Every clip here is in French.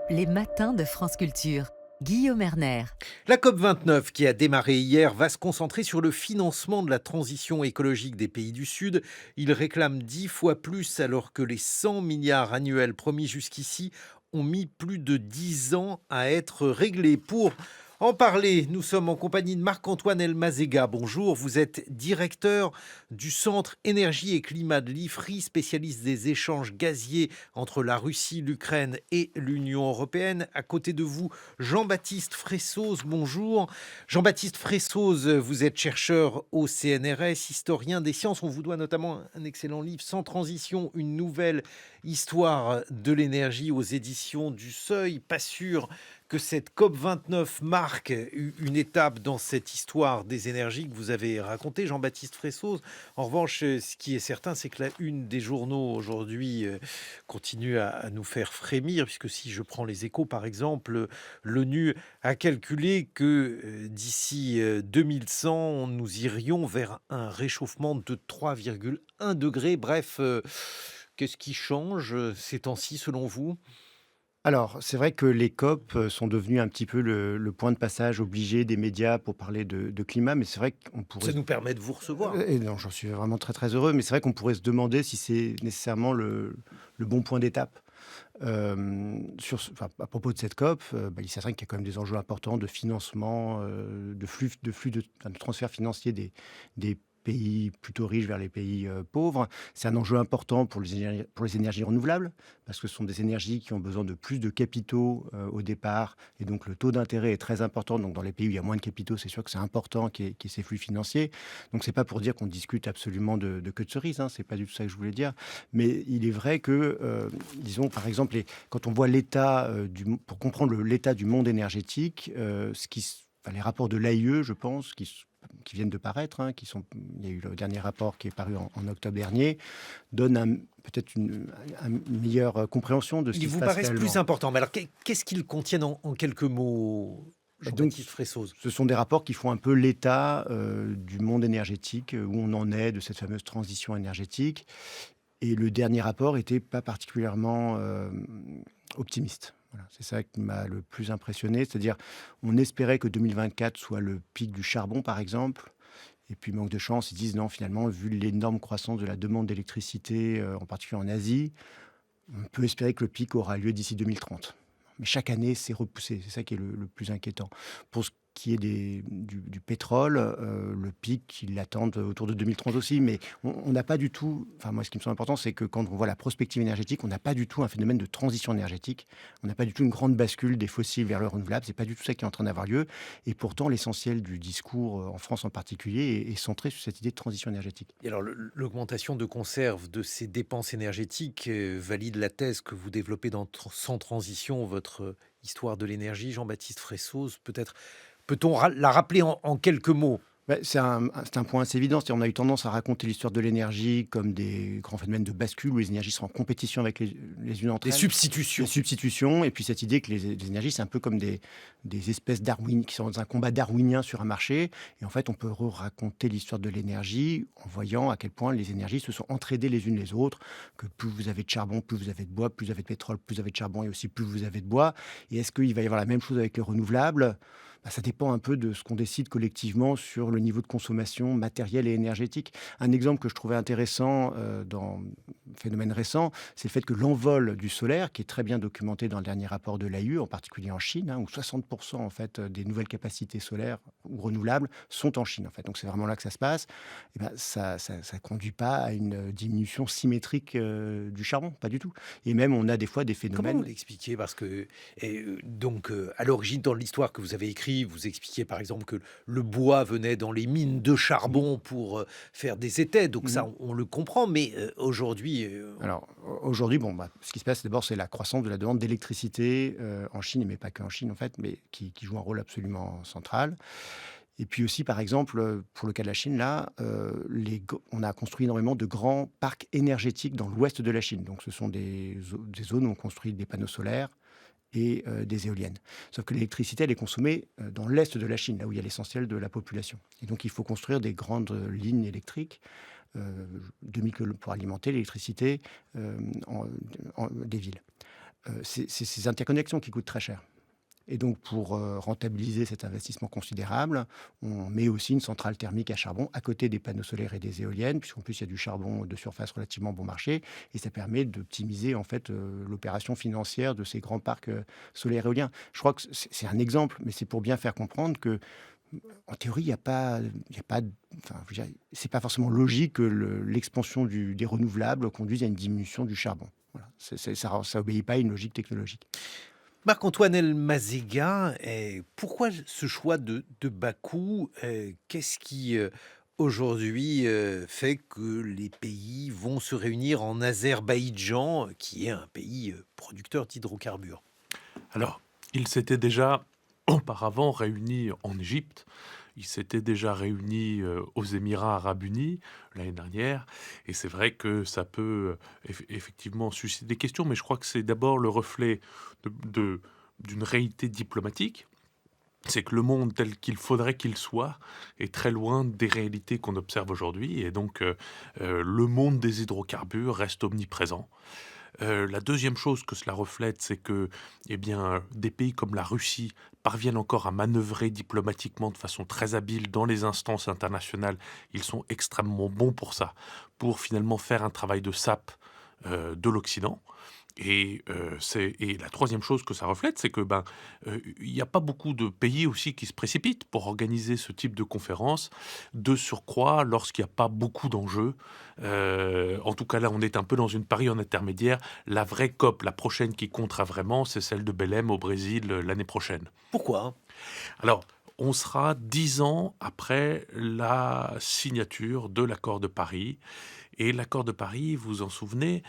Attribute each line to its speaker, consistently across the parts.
Speaker 1: Les matins de France Culture. Guillaume Erner.
Speaker 2: La COP29, qui a démarré hier, va se concentrer sur le financement de la transition écologique des pays du Sud. Il réclame 10 fois plus alors que les 100 milliards annuels promis jusqu'ici ont mis plus de 10 ans à être réglés. Pour en parler, nous sommes en compagnie de Marc-Antoine Elmazega. Bonjour, vous êtes directeur du Centre Énergie et Climat de l'IFRI, spécialiste des échanges gaziers entre la Russie, l'Ukraine et l'Union européenne. À côté de vous, Jean-Baptiste Fressoz, bonjour. Jean-Baptiste Fressoz, vous êtes chercheur au CNRS, historien des sciences. On vous doit notamment un excellent livre, Sans transition, une nouvelle histoire de l'énergie aux éditions du Seuil. Pas sûr que cette COP29 marque une étape dans cette histoire des énergies que vous avez racontée, Jean-Baptiste Fressoz. En revanche, ce qui est certain, c'est que la une des journaux aujourd'hui continue à nous faire frémir, puisque si je prends les Échos, par exemple, l'ONU a calculé que d'ici 2100, nous irions vers un réchauffement de 3,1 degrés. Bref, qu'est-ce qui change ces temps-ci, selon vous?
Speaker 3: Alors, c'est vrai que les COP sont devenus un petit peu le point de passage obligé des médias pour parler de climat, mais c'est vrai qu'on pourrait
Speaker 2: Ça nous permet de vous recevoir.
Speaker 3: et non, j'en suis vraiment très, très heureux, mais c'est vrai qu'on pourrait se demander si c'est nécessairement le bon point d'étape. Enfin, à propos de cette COP, il est certain qu'il y a quand même des enjeux importants de financement, enfin, de transfert financier des pays plutôt riches vers les pays pauvres. C'est un enjeu important pour les énergies renouvelables, parce que ce sont des énergies qui ont besoin de plus de capitaux au départ, et donc le taux d'intérêt est très important. Donc dans les pays où il y a moins de capitaux, c'est sûr que c'est important qu'il y ait ces flux financiers. Donc c'est pas pour dire qu'on discute absolument de queue de cerise, hein, c'est pas du tout ça que je voulais dire. Mais il est vrai que, disons, par exemple, quand on voit l'état, pour comprendre l'état du monde énergétique, enfin, les rapports de l'AIE, je pense, qui viennent de paraître, hein, il y a eu le dernier rapport qui est paru en octobre dernier, donne peut-être une meilleure compréhension de ce
Speaker 2: Ils
Speaker 3: qui se
Speaker 2: vous
Speaker 3: passe
Speaker 2: paraissent
Speaker 3: réellement.
Speaker 2: plus importants. Mais alors, qu'est-ce qu'ils contiennent en quelques mots,
Speaker 3: Et donc,
Speaker 2: Jean-Baptiste Fressoz?
Speaker 3: ce sont des rapports qui font un peu l'état du monde énergétique, où on en est de cette fameuse transition énergétique. Et le dernier rapport était pas particulièrement optimiste. Voilà, c'est ça qui m'a le plus impressionné. C'est-à-dire, on espérait que 2024 soit le pic du charbon, par exemple. Et puis, manque de chance, ils disent non, finalement, vu l'énorme croissance de la demande d'électricité, en particulier en Asie, on peut espérer que le pic aura lieu d'ici 2030. Mais chaque année, c'est repoussé. C'est ça qui est le plus inquiétant. Pour ce qui est du pétrole, le pic, ils l'attendent autour de 2030 aussi. Mais on n'a pas du tout... Enfin, moi, ce qui me semble important, c'est que quand on voit la prospective énergétique, on n'a pas du tout un phénomène de transition énergétique. On n'a pas du tout une grande bascule des fossiles vers le renouvelable. C'est pas du tout ça qui est en train d'avoir lieu. Et pourtant, l'essentiel du discours, en France en particulier, est centré sur cette idée de transition énergétique.
Speaker 2: Et alors, l'augmentation de conserve de ces dépenses énergétiques valide la thèse que vous développez dans Sans transition, votre histoire de l'énergie, Jean-Baptiste Fressoz. Peut-être peut-on la rappeler en quelques mots?
Speaker 3: C'est un point assez évident. C'est-à-dire, on a eu tendance à raconter l'histoire de l'énergie comme des grands phénomènes de bascule où les énergies sont en compétition avec les unes entre
Speaker 2: Des
Speaker 3: elles. Des
Speaker 2: substitutions.
Speaker 3: substitutions, et puis cette idée que les énergies, c'est un peu comme des espèces darwin qui sont dans un combat darwinien sur un marché. Et en fait, on peut raconter l'histoire de l'énergie en voyant à quel point les énergies se sont entraidées les unes les autres, que plus vous avez de charbon, plus vous avez de bois, plus vous avez de pétrole, plus vous avez de charbon, et aussi plus vous avez de bois. Et est-ce qu'il va y avoir la même chose avec les renouvelables? Ça dépend un peu de ce qu'on décide collectivement sur le niveau de consommation matérielle et énergétique. Un exemple que je trouvais intéressant dans le phénomène récent, c'est le fait que l'envol du solaire, qui est très bien documenté dans le dernier rapport de l'AIE, en particulier en Chine, hein, où 60% en fait, des nouvelles capacités solaires ou renouvelables sont en Chine. En fait. Donc c'est vraiment là que ça se passe. Et ça ne conduit pas à une diminution symétrique du charbon, pas du tout. Et même on a des fois des
Speaker 2: Comment vous
Speaker 3: phénomènes...
Speaker 2: l'expliquez? Parce que, à l'origine, dans l'histoire que vous avez écrite, vous expliquiez par exemple que le bois venait dans les mines de
Speaker 3: Mhm.
Speaker 2: charbon pour faire des étais. Donc ça,
Speaker 3: Mhm.
Speaker 2: on le comprend. Mais aujourd'hui,
Speaker 3: Alors, aujourd'hui, ce qui se passe d'abord, c'est la croissance de la demande d'électricité en Chine, mais pas qu'en Chine en fait, mais qui joue un rôle absolument central. Et puis aussi, par exemple, pour le cas de la Chine, là, on a construit énormément de grands parcs énergétiques dans l'ouest de la Chine. Donc, ce sont des zones où on construit des panneaux solaires et des éoliennes. Sauf que l'électricité, elle est consommée dans l'est de la Chine, là où il y a l'essentiel de la population. Et donc, il faut construire des grandes lignes électriques pour alimenter l'électricité euh, des villes. c'est ces interconnexions qui coûtent très cher. Et donc, pour rentabiliser cet investissement considérable, on met aussi une centrale thermique à charbon à côté des panneaux solaires et des éoliennes, puisqu'en plus, il y a du charbon de surface relativement bon marché. Et ça permet d'optimiser en fait l'opération financière de ces grands parcs solaires et éoliens. Je crois que c'est un exemple, mais c'est pour bien faire comprendre que, en théorie, enfin, je veux dire, c'est pas forcément logique que l'expansion des renouvelables conduise à une diminution du charbon. Voilà. Ça obéit pas à une logique technologique.
Speaker 2: Marc-Antoine Elmazega, pourquoi ce choix de Bakou? Qu'est-ce qui aujourd'hui fait que les pays vont se réunir en Azerbaïdjan, qui est un pays producteur d'hydrocarbures?
Speaker 4: Alors, ils s'étaient déjà auparavant réunis en Égypte, ils s'étaient déjà réunis aux Émirats arabes unis l'année dernière, et c'est vrai que ça peut effectivement susciter des questions, mais je crois que c'est d'abord le reflet d'une réalité diplomatique. C'est que le monde tel qu'il faudrait qu'il soit est très loin des réalités qu'on observe aujourd'hui, et donc le monde des hydrocarbures reste omniprésent. La deuxième chose que cela reflète, c'est que eh bien, des pays comme la Russie parviennent encore à manœuvrer diplomatiquement de façon très habile dans les instances internationales. Ils sont extrêmement bons pour ça, pour finalement faire un travail de sape de l'Occident. Et la troisième chose que ça reflète, c'est que il n'y a pas beaucoup de pays aussi qui se précipitent pour organiser ce type de conférence. De surcroît, lorsqu'il n'y a pas beaucoup d'enjeux, en tout cas là, on est un peu dans une période intermédiaire. La vraie COP, la prochaine qui comptera vraiment, c'est celle de Belém au Brésil l'année prochaine.
Speaker 2: Pourquoi?
Speaker 4: Alors, on sera 10 ans après la signature de l'accord de Paris. Et l'accord de Paris, vous vous en souvenez,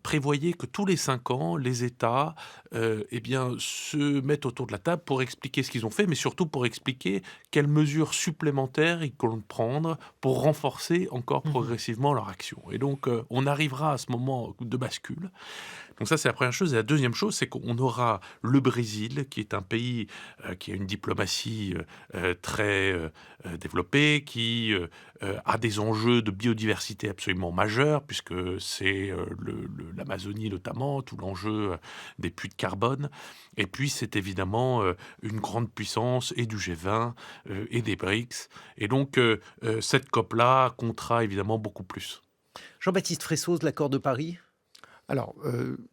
Speaker 4: prévoyait que tous les 5 ans, les États se mettent autour de la table pour expliquer ce qu'ils ont fait, mais surtout pour expliquer quelles mesures supplémentaires ils comptent prendre pour renforcer encore progressivement leur action. Et donc, on arrivera à ce moment de bascule. Donc ça, c'est la première chose. Et la deuxième chose, c'est qu'on aura le Brésil, qui est un pays qui a une diplomatie très développée, qui a des enjeux de biodiversité absolument majeurs, puisque c'est l'Amazonie notamment, tout l'enjeu des puits de carbone. Et puis, c'est évidemment une grande puissance et du G20 et des BRICS. Et donc, cette COP-là comptera évidemment beaucoup plus.
Speaker 2: Jean-Baptiste Fressoz, l'accord de Paris?
Speaker 3: Alors,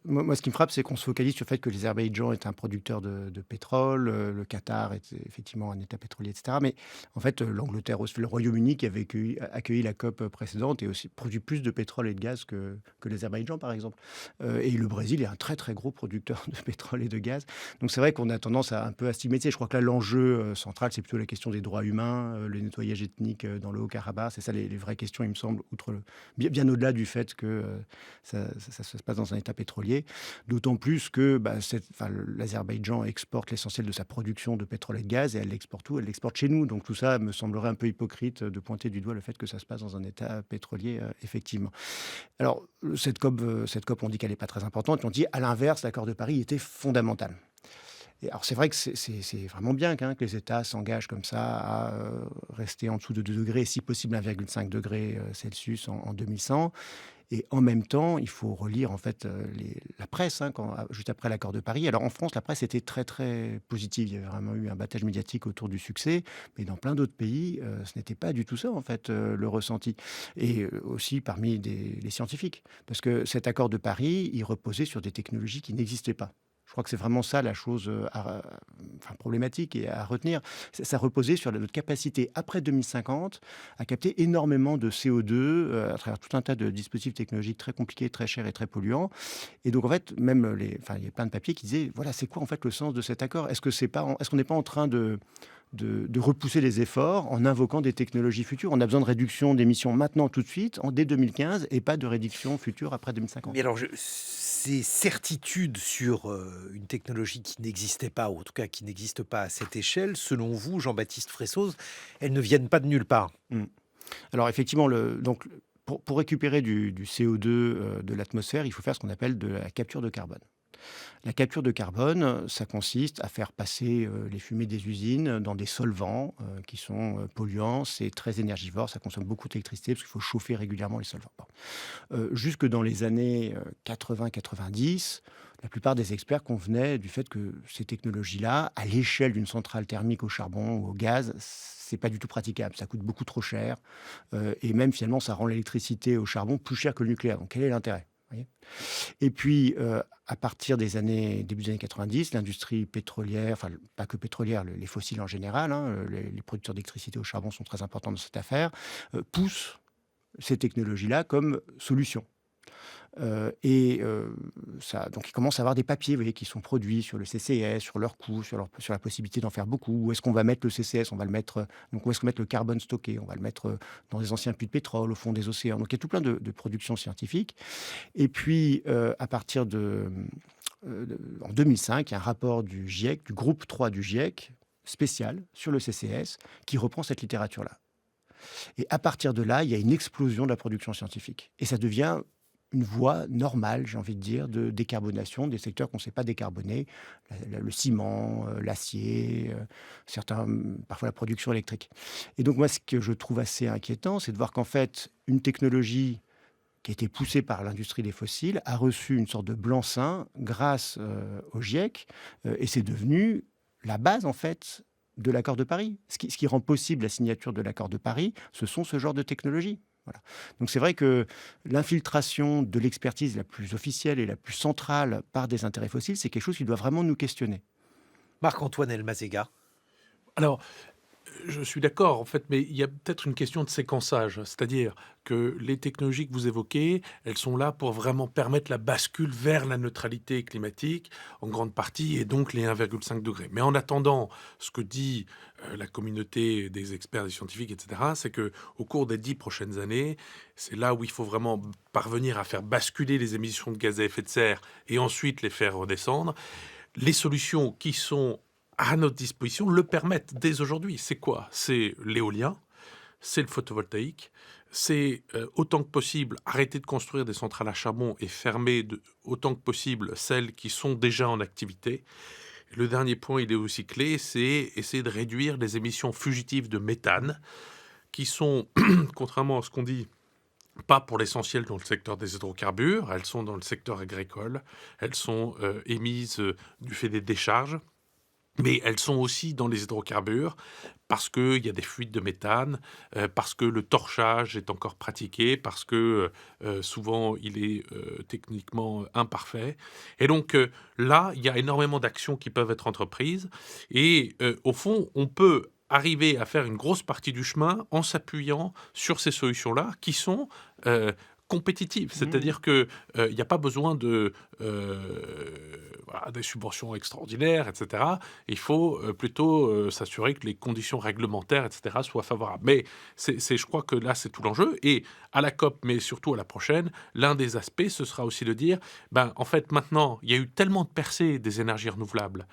Speaker 3: moi, ce qui me frappe, c'est qu'on se focalise sur le fait que l'Azerbaïdjan est un producteur de pétrole, le Qatar est effectivement un État pétrolier, etc. Mais en fait, l'Angleterre, le Royaume-Uni, qui avait accueilli la COP précédente, et aussi produit plus de pétrole et de gaz que l'Azerbaïdjan, par exemple. Et le Brésil est un très, très gros producteur de pétrole et de gaz. Donc, c'est vrai qu'on a tendance un peu à stigmatiser. Je crois que là, l'enjeu central, c'est plutôt la question des droits humains, le nettoyage ethnique dans le Haut-Karabakh. C'est ça les vraies questions, il me semble, bien au-delà du fait que ça se passe dans un État pétrolier, d'autant plus que l'Azerbaïdjan exporte l'essentiel de sa production de pétrole et de gaz, et elle l'exporte où? Elle l'exporte chez nous. Donc tout ça me semblerait un peu hypocrite de pointer du doigt le fait que ça se passe dans un État pétrolier, effectivement. Alors, cette COP, on dit qu'elle n'est pas très importante, et on dit à l'inverse, l'accord de Paris était fondamental. Et alors c'est vrai que c'est vraiment bien que les États s'engagent comme ça à rester en dessous de 2 degrés, si possible 1,5 degré Celsius en 2100. Et en même temps, il faut relire en fait la presse juste après l'accord de Paris. Alors en France, la presse était très très positive. Il y avait vraiment eu un battage médiatique autour du succès, mais dans plein d'autres pays, ce n'était pas du tout ça en fait le ressenti. Et aussi parmi les scientifiques, parce que cet accord de Paris, il reposait sur des technologies qui n'existaient pas. Je crois que c'est vraiment ça la chose problématique et à retenir. Ça reposait sur notre capacité, après 2050, à capter énormément de CO2 à travers tout un tas de dispositifs technologiques très compliqués, très chers et très polluants. Et donc, en fait, même il y a plein de papiers qui disaient, voilà, c'est quoi en fait le sens de cet accord? Est-ce qu'on n'est pas en train de repousser les efforts en invoquant des technologies futures? On a besoin de réduction d'émissions maintenant, tout de suite, dès 2015, et pas de réduction future après 2050.
Speaker 2: Mais alors, ces certitudes sur une technologie qui n'existait pas, ou en tout cas qui n'existe pas à cette échelle, selon vous, Jean-Baptiste Fressoz, elles ne viennent pas de nulle part.
Speaker 3: Alors effectivement, pour récupérer du CO2 de l'atmosphère, il faut faire ce qu'on appelle de la capture de carbone. La capture de carbone, ça consiste à faire passer les fumées des usines dans des solvants qui sont polluants. C'est très énergivore, ça consomme beaucoup d'électricité parce qu'il faut chauffer régulièrement les solvants. Jusque dans les années 80-90, la plupart des experts convenaient du fait que ces technologies-là, à l'échelle d'une centrale thermique au charbon ou au gaz, c'est pas du tout praticable. Ça coûte beaucoup trop cher. Et même finalement, ça rend l'électricité au charbon plus cher que le nucléaire. Donc quel est l'intérêt? Vous voyez. Et puis, à partir début des années 90, l'industrie pétrolière, enfin pas que pétrolière, les fossiles en général, hein, les producteurs d'électricité au charbon sont très importants dans cette affaire, poussent ces technologies-là comme solution. Donc, ils commencent à avoir des papiers, vous voyez, qui sont produits sur le CCS, sur leur coût, sur la possibilité d'en faire beaucoup. Où est-ce qu'on va mettre le CCS? On va le mettre, donc où est-ce qu'on va mettre le carbone stocké? On va le mettre dans des anciens puits de pétrole, au fond des océans. Donc, il y a tout plein de productions scientifiques. Et puis, à partir en 2005, il y a un rapport du GIEC, du groupe 3 du GIEC, spécial sur le CCS, qui reprend cette littérature-là. Et à partir de là, il y a une explosion de la production scientifique. Et ça devient une voie normale, j'ai envie de dire, de décarbonation des secteurs qu'on ne sait pas décarboner, le ciment, l'acier, parfois la production électrique. Et donc moi, ce que je trouve assez inquiétant, c'est de voir qu'en fait, une technologie qui a été poussée par l'industrie des fossiles a reçu une sorte de blanc-seing grâce au GIEC, et c'est devenu la base, en fait, de l'accord de Paris. Ce qui rend possible la signature de l'accord de Paris, ce sont ce genre de technologies. Voilà. Donc c'est vrai que l'infiltration de l'expertise la plus officielle et la plus centrale par des intérêts fossiles, c'est quelque chose qui doit vraiment nous questionner.
Speaker 2: Marc-Antoine Elmazega.
Speaker 4: Alors, je suis d'accord, en fait, mais il y a peut-être une question de séquençage. C'est-à-dire que les technologies que vous évoquez, elles sont là pour vraiment permettre la bascule vers la neutralité climatique, en grande partie, et donc les 1,5 degrés. Mais en attendant, ce que dit la communauté des experts, des scientifiques, etc., c'est qu'au cours des 10 prochaines années, c'est là où il faut vraiment parvenir à faire basculer les émissions de gaz à effet de serre et ensuite les faire redescendre. Les solutions qui sont à notre disposition le permettent dès aujourd'hui. C'est quoi? C'est l'éolien, c'est le photovoltaïque, c'est autant que possible arrêter de construire des centrales à charbon et fermer autant que possible celles qui sont déjà en activité. Le dernier point, il est aussi clé, c'est essayer de réduire les émissions fugitives de méthane qui sont, contrairement à ce qu'on dit, pas pour l'essentiel dans le secteur des hydrocarbures, elles sont dans le secteur agricole, elles sont émises du fait des décharges. Mais elles sont aussi dans les hydrocarbures parce qu'il y a des fuites de méthane, parce que le torchage est encore pratiqué, parce que souvent il est techniquement imparfait. Et donc là, il y a énormément d'actions qui peuvent être entreprises. Et au fond, on peut arriver à faire une grosse partie du chemin en s'appuyant sur ces solutions-là qui sont compétitives. C'est-à-dire qu'il n'y a pas besoin de des subventions extraordinaires, etc. Il faut plutôt s'assurer que les conditions réglementaires, etc., soient favorables. Mais je crois que là, c'est tout l'enjeu. Et à la COP, mais surtout à la prochaine, l'un des aspects, ce sera aussi de dire, en fait, maintenant, il y a eu tellement de percées des énergies renouvelables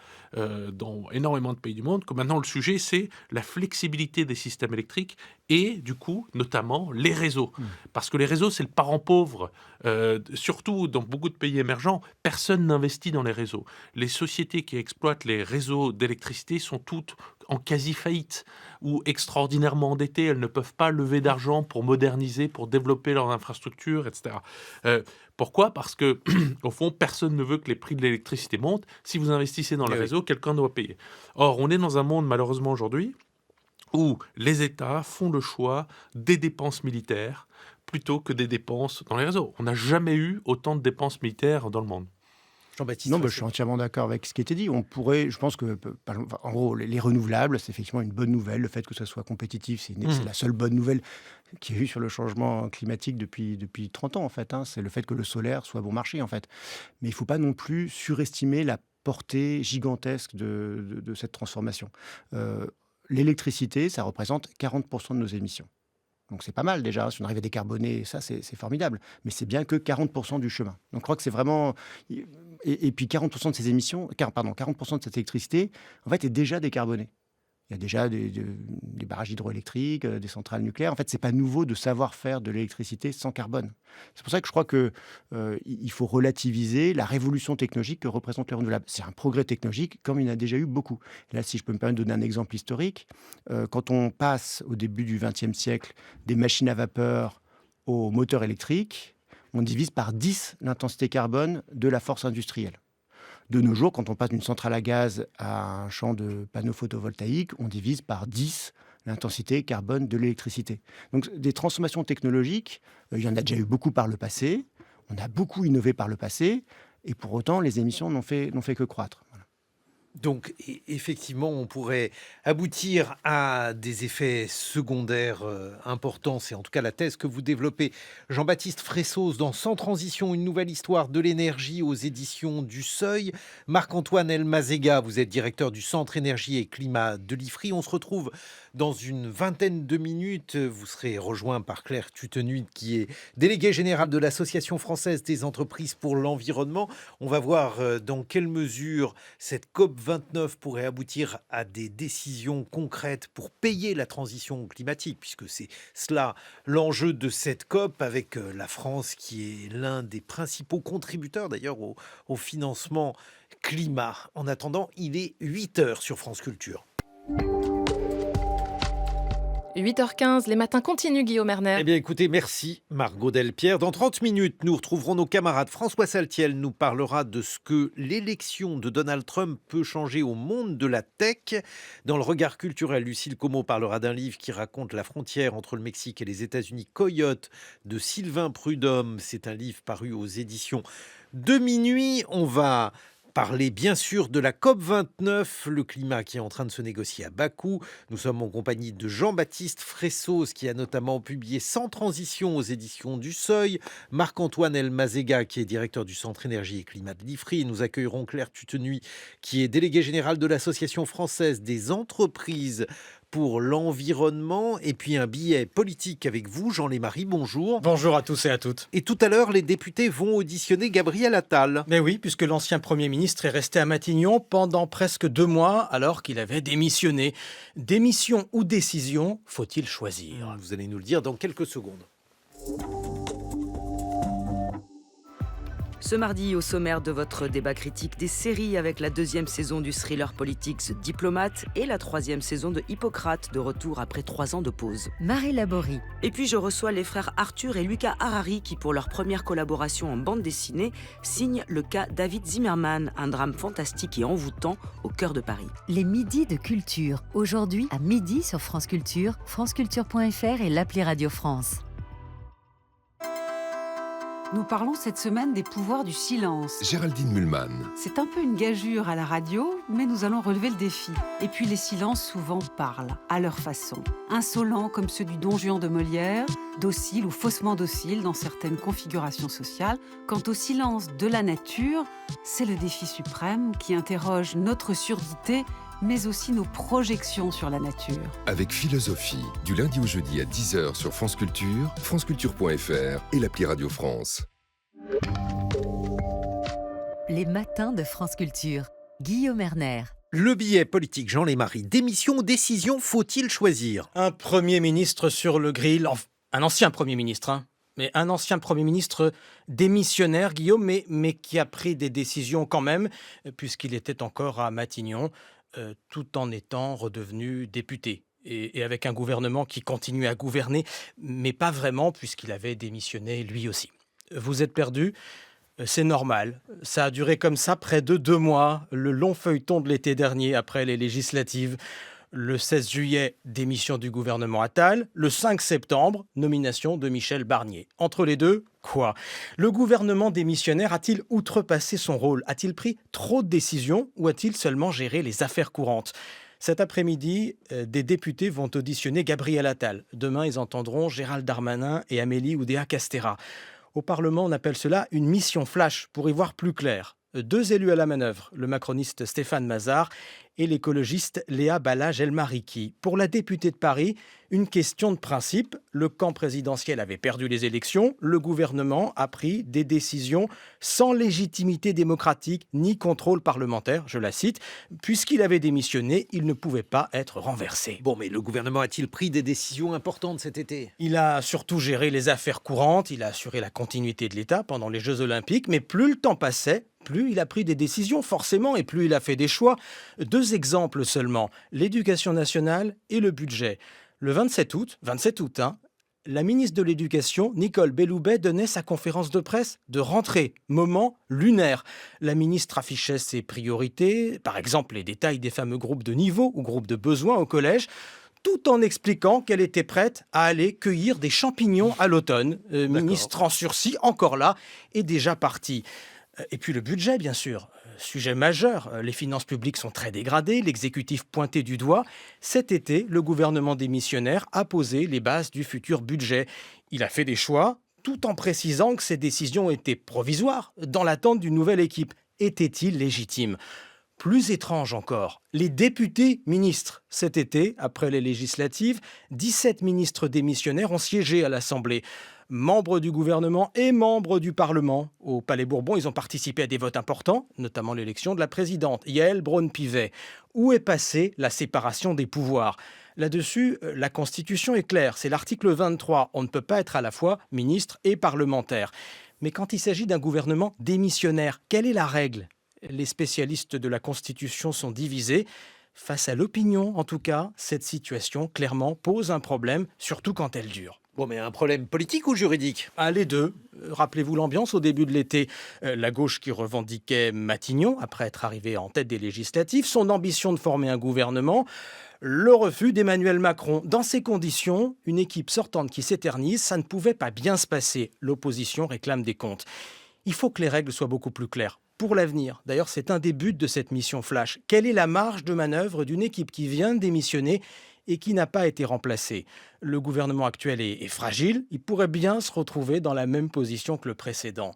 Speaker 4: dans énormément de pays du monde que maintenant, le sujet, c'est la flexibilité des systèmes électriques et, du coup, notamment, les réseaux. Parce que les réseaux, c'est le parent pauvre. Surtout dans beaucoup de pays émergents, personne n'investit dans les réseaux. Les sociétés qui exploitent les réseaux d'électricité sont toutes en quasi-faillite ou extraordinairement endettées. Elles ne peuvent pas lever d'argent pour moderniser, pour développer leurs infrastructures, etc. Pourquoi? Parce que, au fond, personne ne veut que les prix de l'électricité montent. Si vous investissez dans le réseau, quelqu'un doit payer. Or, on est dans un monde, malheureusement, aujourd'hui, où les États font le choix des dépenses militaires plutôt que des dépenses dans les réseaux. On n'a jamais eu autant de dépenses militaires dans le monde.
Speaker 2: Jean-Baptiste.
Speaker 3: Non, je suis entièrement d'accord avec ce qui a été dit. On pourrait, je pense que, en gros, les renouvelables, c'est effectivement une bonne nouvelle. Le fait que ce soit compétitif, c'est la seule bonne nouvelle qu'il y a eu sur le changement climatique depuis 30 ans, en fait. C'est le fait que le solaire soit bon marché, en fait. Mais il ne faut pas non plus surestimer la portée gigantesque de cette transformation. L'électricité, ça représente 40% de nos émissions. Donc c'est pas mal déjà, si on arrive à décarboner, ça c'est formidable. Mais c'est bien que 40% du chemin. Donc je crois que c'est vraiment... Et puis 40% de ces émissions, 40% de cette électricité, en fait, est déjà décarbonée. Il y a déjà des barrages hydroélectriques, des centrales nucléaires. En fait, c'est pas nouveau de savoir faire de l'électricité sans carbone. C'est pour ça que je crois qu'il faut relativiser la révolution technologique que représentent les renouvelables. C'est un progrès technologique, comme il y en a déjà eu beaucoup. Et là, si je peux me permettre de donner un exemple historique, quand on passe au début du XXe siècle des machines à vapeur aux moteurs électriques, on divise par 10 l'intensité carbone de la force industrielle. De nos jours, quand on passe d'une centrale à gaz à un champ de panneaux photovoltaïques, on divise par 10 l'intensité carbone de l'électricité. Donc des transformations technologiques, il y en a déjà eu beaucoup par le passé, on a beaucoup innové par le passé, et pour autant les émissions n'ont fait que croître. Voilà.
Speaker 2: Donc, effectivement, on pourrait aboutir à des effets secondaires importants. C'est en tout cas la thèse que vous développez. Jean-Baptiste Fressos, dans Sans transition, une nouvelle histoire de l'énergie aux éditions du Seuil. Marc-Antoine Elmazega, vous êtes directeur du Centre Énergie et Climat de l'IFRI. On se retrouve dans une vingtaine de minutes. Vous serez rejoint par Claire Tutenuit, qui est déléguée générale de l'Association française des entreprises pour l'environnement. On va voir dans quelle mesure cette COP29 pourrait aboutir à des décisions concrètes pour payer la transition climatique, puisque c'est cela l'enjeu de cette COP, avec la France qui est l'un des principaux contributeurs d'ailleurs au financement climat. En attendant, il est 8h sur France Culture.
Speaker 5: 8h15, les matins continuent, Guillaume Erner.
Speaker 2: Eh bien écoutez, merci Margot Delpierre. Dans 30 minutes, nous retrouverons nos camarades. François Saltiel nous parlera de ce que l'élection de Donald Trump peut changer au monde de la tech. Dans le regard culturel, Lucille Como parlera d'un livre qui raconte la frontière entre le Mexique et les États-Unis, Coyote, de Sylvain Prudhomme. C'est un livre paru aux éditions de Minuit. On va parler bien sûr de la COP29, le climat qui est en train de se négocier à Bakou. Nous sommes en compagnie de Jean-Baptiste Fressos, qui a notamment publié Sans transition aux éditions du Seuil, Marc-Antoine Elmazega, qui est directeur du Centre Énergie et Climat de l'IFRI. Nous accueillerons Claire Tutenuit, qui est déléguée générale de l'Association française des entreprises pour l'environnement, et puis un billet politique avec vous, Jean Lémarie, bonjour.
Speaker 6: Bonjour à tous et à toutes.
Speaker 2: Et tout à l'heure, les députés vont auditionner Gabriel Attal.
Speaker 6: Mais oui, puisque l'ancien Premier ministre est resté à Matignon pendant presque 2 mois alors qu'il avait démissionné. Démission ou décision, faut-il choisir ?
Speaker 2: Vous allez nous le dire dans quelques secondes.
Speaker 7: Ce mardi, au sommaire de votre débat critique des séries, avec la 2e saison du thriller politique The Diplomate et la 3e saison de Hippocrate, de retour après 3 ans de pause.
Speaker 1: Marie Laborie.
Speaker 7: Et puis je reçois les frères Arthur et Lucas Harari qui, pour leur première collaboration en bande dessinée, signent le cas David Zimmerman, un drame fantastique et envoûtant au cœur de Paris.
Speaker 1: Les midis de culture. Aujourd'hui, à midi sur France Culture, franceculture.fr et l'appli Radio France.
Speaker 8: Nous parlons cette semaine des pouvoirs du silence.
Speaker 9: Géraldine Mühlmann.
Speaker 8: C'est un peu une gageure à la radio, mais nous allons relever le défi. Et puis les silences souvent parlent, à leur façon. Insolents comme ceux du Don Juan de Molière, dociles ou faussement dociles dans certaines configurations sociales. Quant au silence de la nature, c'est le défi suprême qui interroge notre surdité, mais aussi nos projections sur la nature.
Speaker 9: Avec Philosophie, du lundi au jeudi à 10h sur France Culture, franceculture.fr et l'appli Radio France.
Speaker 1: Les matins de France Culture. Guillaume Erner.
Speaker 2: Le billet politique, Jean Lémarie. Démission ou décision, faut-il choisir ?
Speaker 6: Un Premier ministre sur le grill, un ancien Premier ministre, mais un ancien Premier ministre démissionnaire, Guillaume, mais qui a pris des décisions quand même, puisqu'il était encore à Matignon, tout en étant redevenu député. Et avec un gouvernement qui continuait à gouverner, mais pas vraiment, puisqu'il avait démissionné lui aussi. Vous êtes perdu ? C'est normal. Ça a duré comme ça près de 2 mois, le long feuilleton de l'été dernier après les législatives. Le 16 juillet, démission du gouvernement Attal. Le 5 septembre, nomination de Michel Barnier. Entre les deux, quoi ? Le gouvernement démissionnaire a-t-il outrepassé son rôle ? A-t-il pris trop de décisions ou a-t-il seulement géré les affaires courantes ? Cet après-midi, des députés vont auditionner Gabriel Attal. Demain, ils entendront Gérald Darmanin et Amélie Oudéa-Castéra. Au Parlement, on appelle cela une mission flash, pour y voir plus clair. 2 élus à la manœuvre, le macroniste Stéphane Mazard et l'écologiste Léa Balage-Elmariki. Pour la députée de Paris, une question de principe. Le camp présidentiel avait perdu les élections. Le gouvernement a pris des décisions sans légitimité démocratique ni contrôle parlementaire, je la cite. Puisqu'il avait démissionné, il ne pouvait pas être renversé.
Speaker 2: Bon, mais le gouvernement a-t-il pris des décisions importantes cet été ?
Speaker 6: Il a surtout géré les affaires courantes, il a assuré la continuité de l'État pendant les Jeux Olympiques, mais plus le temps passait, plus il a pris des décisions forcément et plus il a fait des choix. 2 exemples seulement, l'éducation nationale et le budget. Le 27 août, La ministre de l'Éducation, Nicole Belloubet, donnait sa conférence de presse de rentrée, moment lunaire. La ministre affichait ses priorités, par exemple les détails des fameux groupes de niveau ou groupes de besoins au collège, tout en expliquant qu'elle était prête à aller cueillir des champignons à l'automne. Ministre en sursis, encore là, est déjà parti. Et puis le budget, bien sûr. Sujet majeur, les finances publiques sont très dégradées, l'exécutif pointé du doigt. Cet été, le gouvernement démissionnaire a posé les bases du futur budget. Il a fait des choix, tout en précisant que ces décisions étaient provisoires, dans l'attente d'une nouvelle équipe. Était-il légitime ? Plus étrange encore, les députés ministres. Cet été, après les législatives, 17 ministres démissionnaires ont siégé à l'Assemblée. Membres du gouvernement et membres du Parlement. Au Palais Bourbon, ils ont participé à des votes importants, notamment l'élection de la présidente, Yaël Braun-Pivet. Où est passée la séparation des pouvoirs ? Là-dessus, la Constitution est claire, c'est l'article 23. On ne peut pas être à la fois ministre et parlementaire. Mais quand il s'agit d'un gouvernement démissionnaire, quelle est la règle ? Les spécialistes de la Constitution sont divisés. Face à l'opinion, en tout cas, cette situation, clairement, pose un problème, surtout quand elle dure.
Speaker 2: Bon, mais un problème politique ou juridique ?
Speaker 6: Les deux. Rappelez-vous l'ambiance au début de l'été. La gauche qui revendiquait Matignon, après être arrivé en tête des législatives, son ambition de former un gouvernement, le refus d'Emmanuel Macron. Dans ces conditions, une équipe sortante qui s'éternise, ça ne pouvait pas bien se passer. L'opposition réclame des comptes. Il faut que les règles soient beaucoup plus claires. Pour l'avenir, d'ailleurs, c'est un des buts de cette mission Flash. Quelle est la marge de manœuvre d'une équipe qui vient de démissionner et qui n'a pas été remplacée ? Le gouvernement actuel est fragile, il pourrait bien se retrouver dans la même position que le précédent.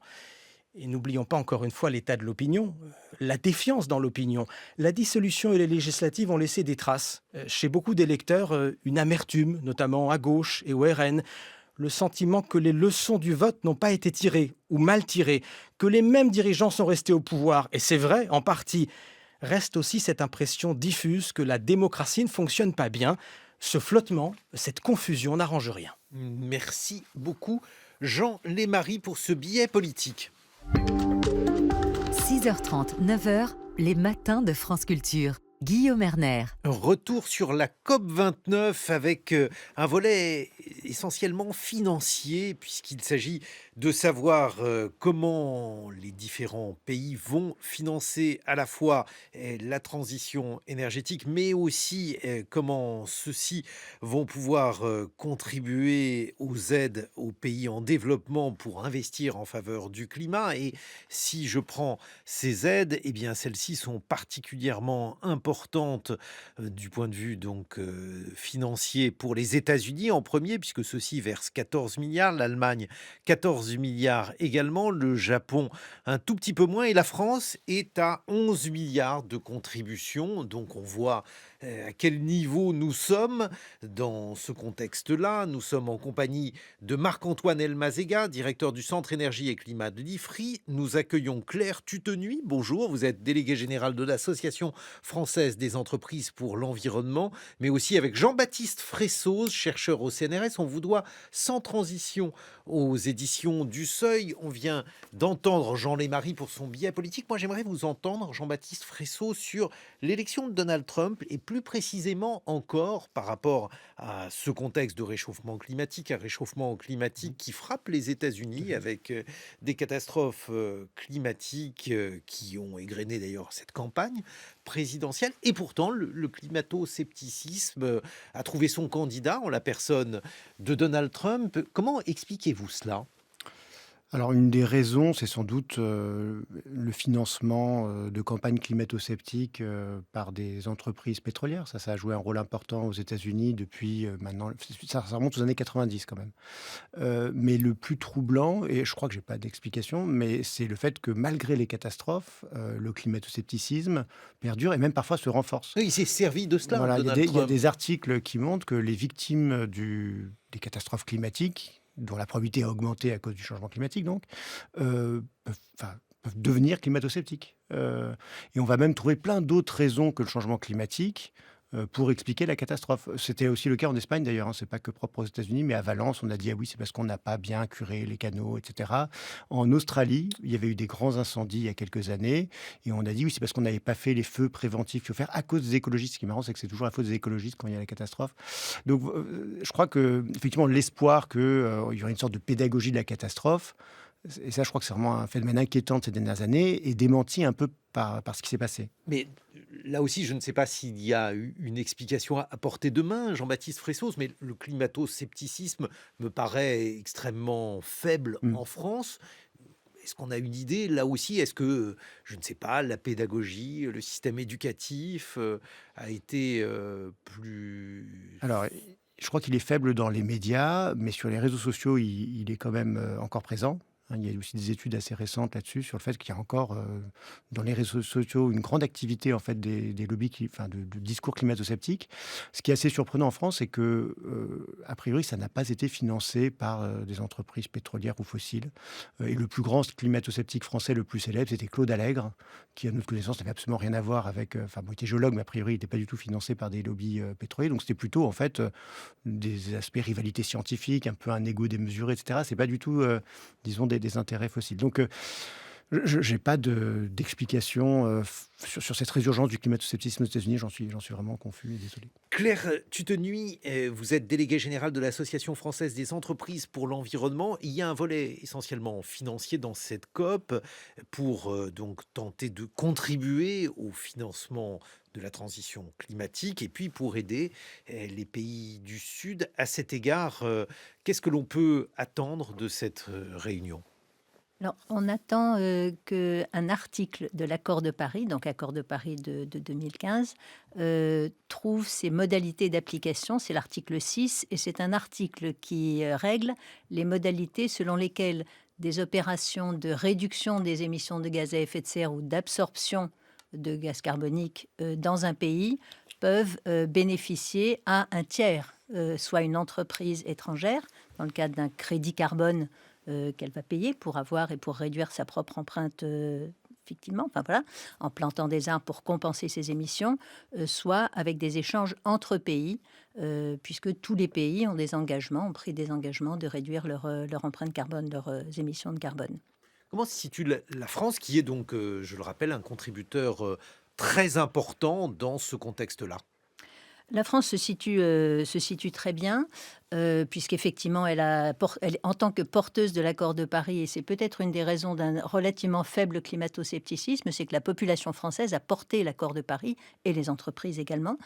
Speaker 6: Et n'oublions pas encore une fois l'état de l'opinion, la défiance dans l'opinion. La dissolution et les législatives ont laissé des traces. Chez beaucoup d'électeurs, une amertume, notamment à gauche et au RN. Le sentiment que les leçons du vote n'ont pas été tirées ou mal tirées, que les mêmes dirigeants sont restés au pouvoir, et c'est vrai, en partie. Reste aussi cette impression diffuse que la démocratie ne fonctionne pas bien. Ce flottement, cette confusion n'arrange rien.
Speaker 2: Merci beaucoup, Jean Lémarie, pour ce billet politique.
Speaker 1: 6h30, 9h, les matins de France Culture. Guillaume Erner.
Speaker 2: Retour sur la COP29 avec un volet essentiellement financier, puisqu'il s'agit de savoir comment les différents pays vont financer à la fois la transition énergétique, mais aussi comment ceux-ci vont pouvoir contribuer aux aides aux pays en développement pour investir en faveur du climat. Et si je prends ces aides, eh bien celles-ci sont particulièrement importantes du point de vue donc financier pour les États-Unis en premier, puisque ceux-ci versent 14 milliards, l'Allemagne 14 milliards également, le Japon un tout petit peu moins, et la France est à 11 milliards de contributions. Donc on voit à quel niveau nous sommes dans ce contexte-là. Nous sommes en compagnie de Marc-Antoine Elmazega, directeur du Centre Énergie et Climat de l'IFRI. Nous accueillons Claire Tutenuy. Bonjour, vous êtes déléguée générale de l'Association française des entreprises pour l'environnement, mais aussi avec Jean-Baptiste Fressoz, chercheur au CNRS. On vous doit Sans transition aux éditions du Seuil. On vient d'entendre Jean Lémarie pour son billet politique. Moi, j'aimerais vous entendre, Jean-Baptiste Fressoz, sur l'élection de Donald Trump et plus précisément encore par rapport à ce contexte de réchauffement climatique, un réchauffement climatique qui frappe les États-Unis avec des catastrophes climatiques qui ont égrené d'ailleurs cette campagne présidentielle. Et pourtant, le climato-scepticisme a trouvé son candidat en la personne de Donald Trump. Comment expliquez-vous cela ?
Speaker 3: Alors, une des raisons, c'est sans doute le financement de campagnes climato-sceptiques par des entreprises pétrolières. Ça a joué un rôle important aux États-Unis depuis maintenant. Ça remonte aux années 90 quand même. Mais le plus troublant, et je crois que je n'ai pas d'explication, mais c'est le fait que malgré les catastrophes, le climato-scepticisme perdure et même parfois se renforce.
Speaker 2: Oui, il s'est servi de cela.
Speaker 3: Voilà,
Speaker 2: Donald
Speaker 3: il y a
Speaker 2: Trump.
Speaker 3: des articles qui montrent que les victimes des catastrophes climatiques, dont la probabilité a augmenté à cause du changement climatique, donc, peuvent devenir climato-sceptiques. Et on va même trouver plein d'autres raisons que le changement climatique pour expliquer la catastrophe. C'était aussi le cas en Espagne d'ailleurs, hein, c'est pas que propre aux États-Unis, mais à Valence, on a dit ah oui, c'est parce qu'on n'a pas bien curé les canaux, etc. En Australie, il y avait eu des grands incendies il y a quelques années, et on a dit oui, c'est parce qu'on n'avait pas fait les feux préventifs qu'il faut faire à cause des écologistes. Ce qui est marrant, c'est que c'est toujours la faute des écologistes quand il y a la catastrophe. Donc, je crois que effectivement, l'espoir qu'il y aurait une sorte de pédagogie de la catastrophe, et ça, je crois que c'est vraiment un phénomène inquiétant de ces dernières années, et démenti un peu par ce qui s'est passé.
Speaker 2: Mais là aussi, je ne sais pas s'il y a eu une explication à portée de main, Jean-Baptiste Fressos, mais le climato-scepticisme me paraît extrêmement faible en France. Est-ce qu'on a une idée là aussi? Est-ce que, je ne sais pas, la pédagogie, le système éducatif a été plus...
Speaker 3: Alors, je crois qu'il est faible dans les médias, mais sur les réseaux sociaux, il est quand même encore présent. Il y a aussi des études assez récentes là-dessus, sur le fait qu'il y a encore dans les réseaux sociaux une grande activité en fait, des lobbies, de discours climato-sceptiques. Ce qui est assez surprenant en France, c'est que, a priori, ça n'a pas été financé par des entreprises pétrolières ou fossiles. Et le plus grand climato-sceptique français, le plus célèbre, c'était Claude Allègre, qui, à notre connaissance, n'avait absolument rien à voir avec... il était géologue, mais a priori, il n'était pas du tout financé par des lobbies pétroliers. Donc, c'était plutôt, en fait, des aspects rivalité scientifique, un peu un ego démesuré, etc. C'est pas du tout, disons, des intérêts fossiles. Donc, je n'ai pas d'explication sur cette résurgence du climato-scepticisme aux États-Unis. J'en suis vraiment confus et désolé.
Speaker 2: Claire Tutenuy, vous êtes déléguée générale de l'Association française des entreprises pour l'environnement. Il y a un volet essentiellement financier dans cette COP pour donc tenter de contribuer au financement de la transition climatique et puis pour aider les pays du Sud. À cet égard, qu'est-ce que l'on peut attendre de cette réunion ?
Speaker 10: Alors, on attend qu'un article de l'accord de Paris, donc accord de Paris de 2015, trouve ses modalités d'application. C'est l'article 6 et c'est un article qui règle les modalités selon lesquelles des opérations de réduction des émissions de gaz à effet de serre ou d'absorption de gaz carbonique dans un pays peuvent bénéficier à un tiers, soit une entreprise étrangère, dans le cadre d'un crédit carbone qu'elle va payer pour avoir et pour réduire sa propre empreinte effectivement, en plantant des arbres pour compenser ses émissions, soit avec des échanges entre pays, puisque tous les pays ont pris des engagements de réduire leur empreinte carbone, leurs émissions de carbone.
Speaker 2: Comment se situe la France, qui est donc, je le rappelle, un contributeur très important dans ce contexte-là ?
Speaker 10: La France se situe très bien, puisqu'effectivement, elle, en tant que porteuse de l'accord de Paris, et c'est peut-être une des raisons d'un relativement faible climato-scepticisme, c'est que la population française a porté l'accord de Paris, et les entreprises également.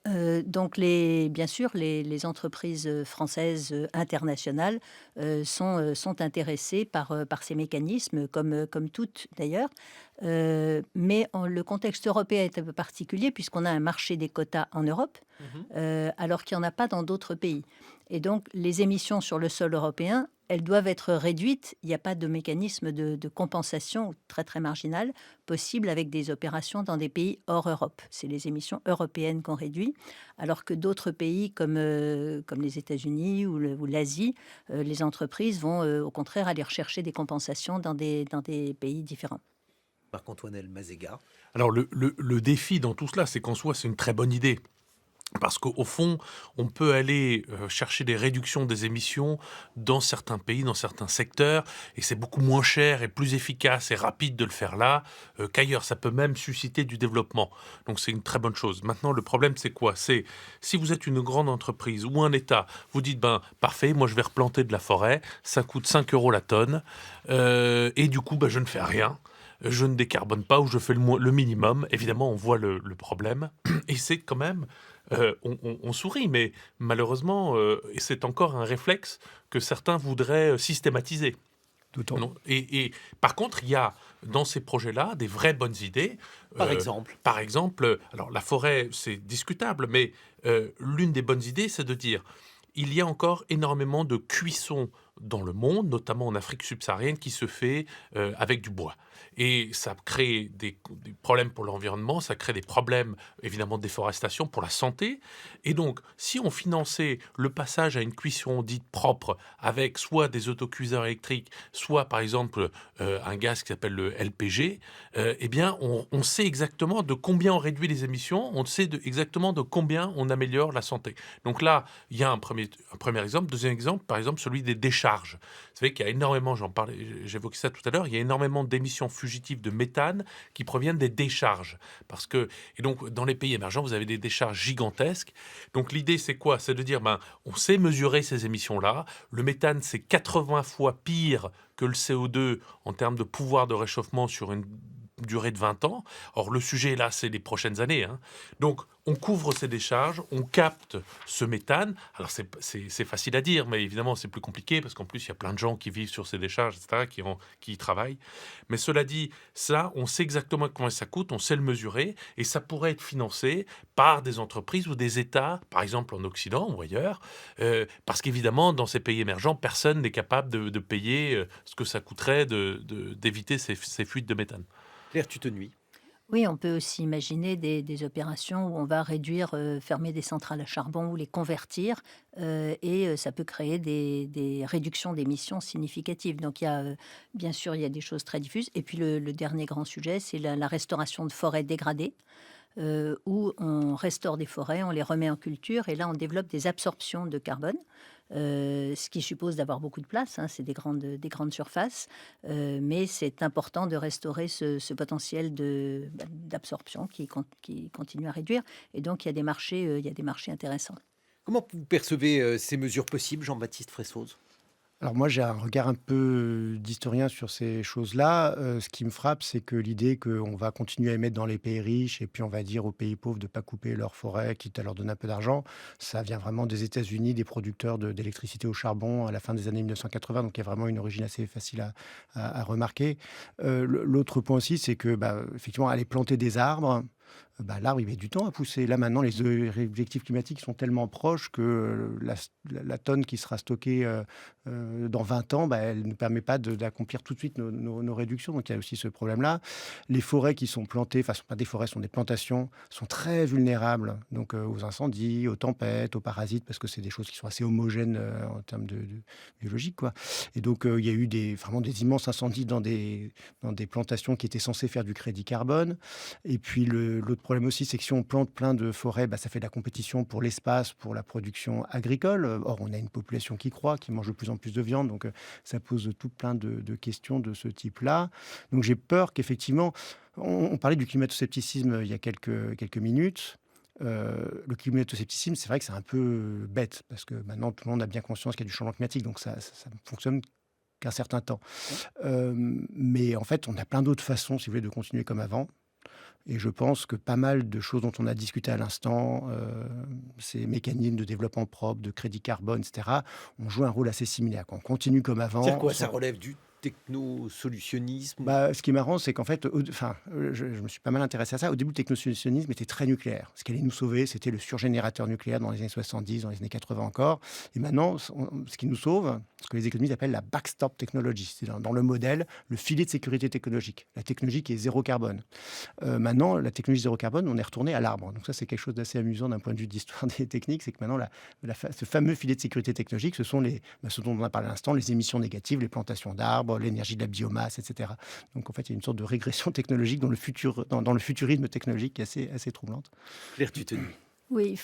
Speaker 10: Donc, bien sûr, les entreprises françaises internationales sont intéressées par ces mécanismes, comme toutes d'ailleurs. Mais le contexte européen est un peu particulier puisqu'on a un marché des quotas en Europe, alors qu'il n'y en a pas dans d'autres pays. Et donc, les émissions sur le sol européen, elles doivent être réduites. Il n'y a pas de mécanisme de compensation très, très marginal possible avec des opérations dans des pays hors Europe. C'est les émissions européennes qu'on réduit, alors que d'autres pays comme les États-Unis ou l'Asie, les entreprises vont au contraire aller rechercher des compensations dans des pays différents.
Speaker 2: Marc-Antoine Elmazega.
Speaker 4: Alors, le défi dans tout cela, c'est qu'en soi, c'est une très bonne idée. Parce qu'au fond, on peut aller chercher des réductions des émissions dans certains pays, dans certains secteurs, et c'est beaucoup moins cher et plus efficace et rapide de le faire là qu'ailleurs. Ça peut même susciter du développement. Donc c'est une très bonne chose. Maintenant, le problème, c'est quoi ? C'est si vous êtes une grande entreprise ou un État, vous dites, parfait, moi je vais replanter de la forêt, ça coûte 5 € la tonne, et du coup, je ne fais rien. Je ne décarbone pas ou je fais le minimum. Évidemment, on voit le problème. Et c'est quand même... on sourit, mais malheureusement, c'est encore un réflexe que certains voudraient systématiser. Et par contre, il y a dans ces projets-là des vraies bonnes idées.
Speaker 2: Par exemple,
Speaker 4: alors la forêt, c'est discutable, mais l'une des bonnes idées, c'est de dire il y a encore énormément de cuisson dans le monde, notamment en Afrique subsaharienne, qui se fait avec du bois. Et ça crée des problèmes pour l'environnement, ça crée des problèmes évidemment de déforestation pour la santé. Et donc, si on finançait le passage à une cuisson dite propre avec soit des autocuiseurs électriques, soit par exemple un gaz qui s'appelle le LPG, eh bien on sait exactement de combien on réduit les émissions, on sait exactement de combien on améliore la santé. Donc là, il y a un premier exemple. Deuxième exemple, par exemple, celui des décharges. Vous savez qu'il y a énormément, j'évoquais ça tout à l'heure, il y a énormément d'émissions fugitives de méthane qui proviennent des décharges. Et donc, dans les pays émergents, vous avez des décharges gigantesques. Donc, l'idée, c'est quoi? C'est de dire, on sait mesurer ces émissions-là. Le méthane, c'est 80 fois pire que le CO2 en termes de pouvoir de réchauffement sur une durée de 20 ans. Or, le sujet, là, c'est les prochaines années. Donc, on couvre ces décharges, on capte ce méthane. Alors, c'est facile à dire, mais évidemment, c'est plus compliqué parce qu'en plus, il y a plein de gens qui vivent sur ces décharges, etc., qui y travaillent. Mais cela dit, ça, on sait exactement combien ça coûte, on sait le mesurer, et ça pourrait être financé par des entreprises ou des États, par exemple en Occident ou ailleurs, parce qu'évidemment, dans ces pays émergents, personne n'est capable de payer ce que ça coûterait d'éviter ces fuites de méthane.
Speaker 2: Claire Tutenuy.
Speaker 10: Oui, on peut aussi imaginer des opérations où on va réduire, fermer des centrales à charbon ou les convertir, et ça peut créer des réductions d'émissions significatives. Donc il y a, bien sûr, il y a des choses très diffuses. Et puis le dernier grand sujet, c'est la restauration de forêts dégradées, où on restaure des forêts, on les remet en culture, et là on développe des absorptions de carbone. Ce qui suppose d'avoir beaucoup de place, c'est des grandes surfaces, mais c'est important de restaurer ce potentiel d'absorption qui continue à réduire. Et donc il y a des marchés intéressants.
Speaker 2: Comment vous percevez ces mesures possibles, Jean-Baptiste Fressoz?
Speaker 3: Alors moi, j'ai un regard un peu d'historien sur ces choses-là. Ce qui me frappe, c'est que l'idée qu'on va continuer à émettre dans les pays riches et puis on va dire aux pays pauvres de ne pas couper leurs forêts, quitte à leur donner un peu d'argent, ça vient vraiment des États-Unis, des producteurs d'électricité au charbon à la fin des années 1980. Donc il y a vraiment une origine assez facile à remarquer. L'autre point aussi, c'est que effectivement, aller planter des arbres, l'arbre, il met du temps à pousser. Là, maintenant, les objectifs climatiques sont tellement proches que la tonne qui sera stockée dans 20 ans, elle ne nous permet pas d'accomplir tout de suite nos réductions. Donc, il y a aussi ce problème-là. Les forêts qui sont plantées, enfin, ce ne sont pas des forêts, ce sont des plantations, sont très vulnérables donc, aux incendies, aux tempêtes, aux parasites, parce que c'est des choses qui sont assez homogènes en termes de biologique, quoi. Et donc, il y a eu vraiment des immenses incendies dans des plantations qui étaient censées faire du crédit carbone. Et puis, l'autre problème aussi, c'est que si on plante plein de forêts, ça fait de la compétition pour l'espace, pour la production agricole. Or, on a une population qui croît, qui mange de plus en plus de viande, donc ça pose tout plein de questions de ce type-là. Donc j'ai peur qu'effectivement, on parlait du climato-scepticisme il y a quelques minutes. Le climato-scepticisme, c'est vrai que c'est un peu bête, parce que maintenant tout le monde a bien conscience qu'il y a du changement climatique, donc ça fonctionne qu'un certain temps. Mais en fait, on a plein d'autres façons, si vous voulez, de continuer comme avant. Et je pense que pas mal de choses dont on a discuté à l'instant, ces mécanismes de développement propre, de crédit carbone, etc., on joue un rôle assez similaire. Quand on continue comme avant...
Speaker 2: C'est quoi? Ça relève du technosolutionnisme?
Speaker 3: Ce qui est marrant, c'est qu'en fait, je me suis pas mal intéressé à ça. Au début, le technosolutionnisme était très nucléaire. Ce qui allait nous sauver, c'était le surgénérateur nucléaire dans les années 70, dans les années 80 encore. Et maintenant, ce qui nous sauve, ce que les économistes appellent la backstop technology. C'est dans le modèle, le filet de sécurité technologique. La technologie qui est zéro carbone. Maintenant, la technologie zéro carbone, on est retourné à l'arbre. Donc ça, c'est quelque chose d'assez amusant d'un point de vue d'histoire des techniques. C'est que maintenant, ce fameux filet de sécurité technologique, ce sont ce dont on a parlé à l'instant, les émissions négatives, les plantations d'arbres, l'énergie de la biomasse, etc. Donc en fait, il y a une sorte de régression technologique dans le futurisme technologique qui est assez troublante.
Speaker 2: Claire Tutenuy.
Speaker 10: Oui,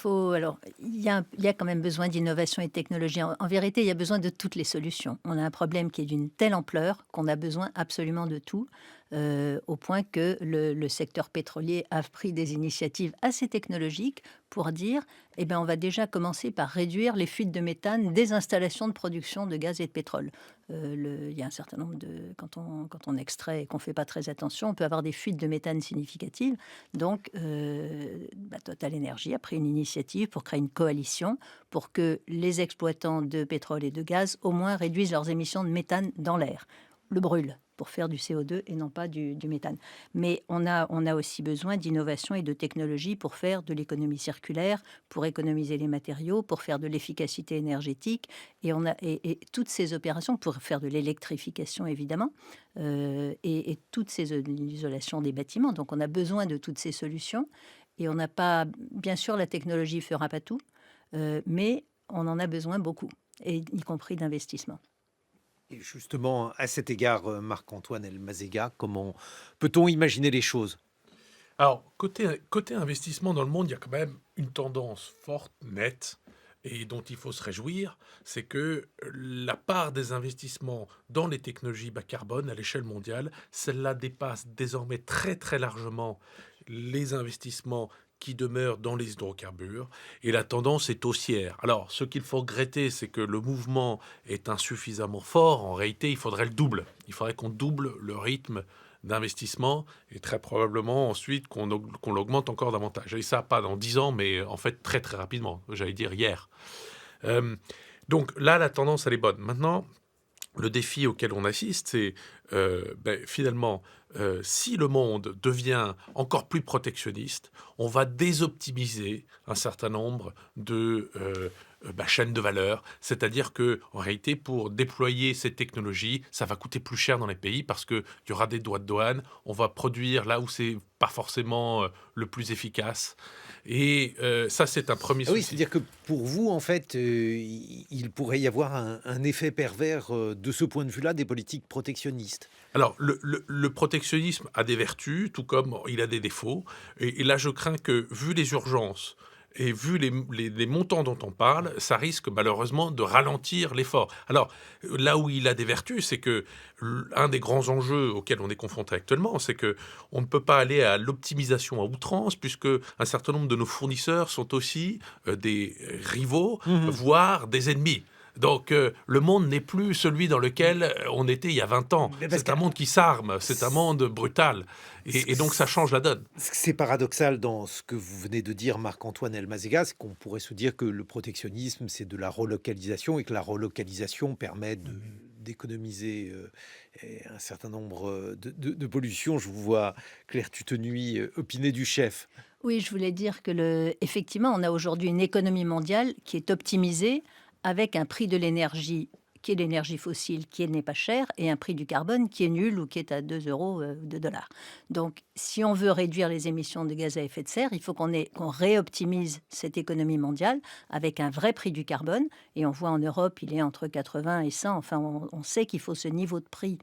Speaker 10: il y a quand même besoin d'innovation et de technologie. En vérité, il y a besoin de toutes les solutions. On a un problème qui est d'une telle ampleur qu'on a besoin absolument de tout, au point que le secteur pétrolier a pris des initiatives assez technologiques pour dire, on va déjà commencer par réduire les fuites de méthane des installations de production de gaz et de pétrole. Il y a un certain nombre quand on extrait et qu'on ne fait pas très attention, on peut avoir des fuites de méthane significatives. Donc, Total Energy a pris une initiative pour créer une coalition pour que les exploitants de pétrole et de gaz, au moins, réduisent leurs émissions de méthane dans l'air. Le brûlent pour faire du CO2 et non pas du méthane. Mais on a aussi besoin d'innovation et de technologie pour faire de l'économie circulaire, pour économiser les matériaux, pour faire de l'efficacité énergétique. Et toutes ces opérations, pour faire de l'électrification évidemment, et toutes ces l'isolation des bâtiments. Donc on a besoin de toutes ces solutions. Et on n'a pas, bien sûr, la technologie ne fera pas tout, mais on en a besoin beaucoup, et y compris d'investissement.
Speaker 2: Et justement, à cet égard, Marc-Antoine Elmazega, comment peut-on imaginer les choses?
Speaker 4: Alors, côté investissement dans le monde, il y a quand même une tendance forte, nette, et dont il faut se réjouir, c'est que la part des investissements dans les technologies bas carbone à l'échelle mondiale, celle-là dépasse désormais très très largement les investissements qui demeurent dans les hydrocarbures, et la tendance est haussière. Alors, ce qu'il faut regretter, c'est que le mouvement est insuffisamment fort. En réalité, il faudrait le double. Il faudrait qu'on double le rythme d'investissement et très probablement ensuite qu'on l'augmente encore davantage. Et ça, pas dans 10 ans, mais en fait très très rapidement, j'allais dire hier. Donc là, la tendance, elle est bonne. Maintenant, le défi auquel on assiste, c'est finalement, si le monde devient encore plus protectionniste, on va désoptimiser un certain nombre de chaînes de valeur. C'est-à-dire qu'en réalité, pour déployer ces technologies, ça va coûter plus cher dans les pays parce qu'il y aura des droits de douane, on va produire là où c'est pas forcément le plus efficace. Et ça, c'est un premier souci.
Speaker 2: Oui, c'est-à-dire que pour vous, en fait, il pourrait y avoir un effet pervers de ce point de vue-là des politiques protectionnistes.
Speaker 4: Alors, le protectionnisme a des vertus, tout comme il a des défauts. Et là, je crains que, vu les urgences et vu les montants dont on parle, ça risque malheureusement de ralentir l'effort. Alors, là où il a des vertus, c'est que un des grands enjeux auxquels on est confronté actuellement, c'est que on ne peut pas aller à l'optimisation à outrance, puisque un certain nombre de nos fournisseurs sont aussi des rivaux, voire des ennemis. Donc, le monde n'est plus celui dans lequel on était il y a 20 ans. C'est un monde qui s'arme, c'est un monde brutal. Et donc, ça change la donne.
Speaker 2: C'est paradoxal dans ce que vous venez de dire, Marc-Antoine Elmazega, c'est qu'on pourrait se dire que le protectionnisme, c'est de la relocalisation et que la relocalisation permet d'économiser un certain nombre de pollutions. Je vous vois, Claire Tutenuy, opiner du chef.
Speaker 10: Oui, je voulais dire que effectivement, on a aujourd'hui une économie mondiale qui est optimisée avec un prix de l'énergie qui est l'énergie fossile, qui n'est pas cher, et un prix du carbone qui est nul ou qui est à 2 euros ou 2 dollars. Donc, si on veut réduire les émissions de gaz à effet de serre, il faut qu'on réoptimise cette économie mondiale avec un vrai prix du carbone. Et on voit en Europe, il est entre 80 et 100. Enfin, on sait qu'il faut ce niveau de prix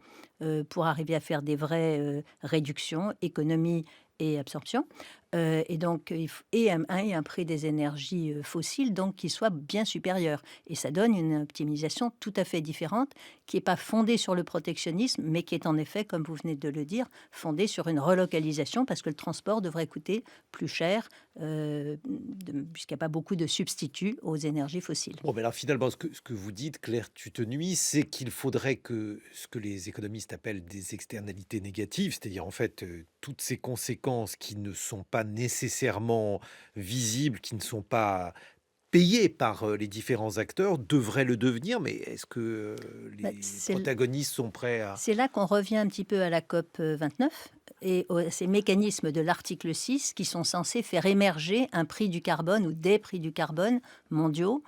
Speaker 10: pour arriver à faire des vraies réductions, économies et absorption. Et donc, un prix des énergies fossiles donc, qui soit bien supérieur. Et ça donne une optimisation tout à fait différente, qui n'est pas fondée sur le protectionnisme, mais qui est en effet, comme vous venez de le dire, fondée sur une relocalisation, parce que le transport devrait coûter plus cher, puisqu'il n'y a pas beaucoup de substituts aux énergies fossiles.
Speaker 2: Bon, mais alors finalement, ce que vous dites, Claire Tutenuy, c'est qu'il faudrait que ce que les économistes appellent des externalités négatives, c'est-à-dire en fait toutes ces conséquences qui ne sont pas nécessairement visibles, qui ne sont pas payées par les différents acteurs, devraient le devenir. Mais est-ce que les protagonistes sont prêts à...
Speaker 10: C'est là qu'on revient un petit peu à la COP 29 et à ces mécanismes de l'article 6 qui sont censés faire émerger un prix du carbone ou des prix du carbone mondiaux.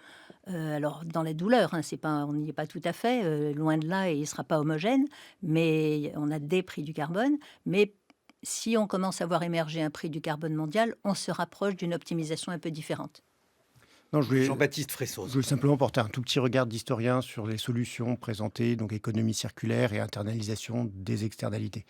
Speaker 10: Alors, dans la douleur, on n'y est pas tout à fait, loin de là, et il ne sera pas homogène, mais on a des prix du carbone. Mais si on commence à voir émerger un prix du carbone mondial, on se rapproche d'une optimisation un peu différente.
Speaker 3: Non,
Speaker 2: Jean-Baptiste Fressoz.
Speaker 3: Je voulais simplement porter un tout petit regard d'historien sur les solutions présentées, donc économie circulaire et internalisation des externalités.